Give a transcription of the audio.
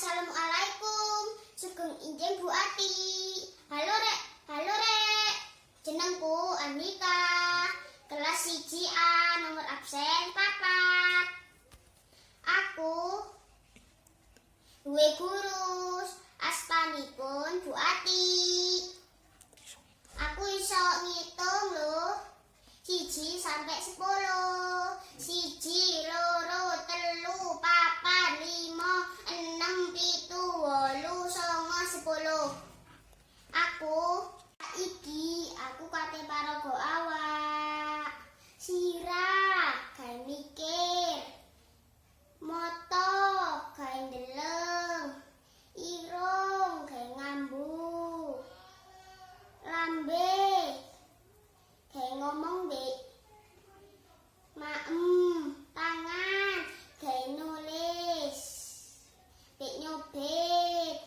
Assalamualaikum. Sugeng Injing Bu Ati. Halo rek. Jenengku Anika. Kelas 1A, nomor absen 4. Aku duwe guru, asmanipun Bu Ati. Aku iso ngitung lho. 1 sampai 10. 1, 2, 3, 4, 5, 6, 7, 8, 9, 10. Aku kate paraga awak. Sirah gawe mikir. Mata gawe ndeleng. Irung gawe ngambu. Lambe gawe ngomong mbek maem. Tangan gawe nulis mbek nyobek.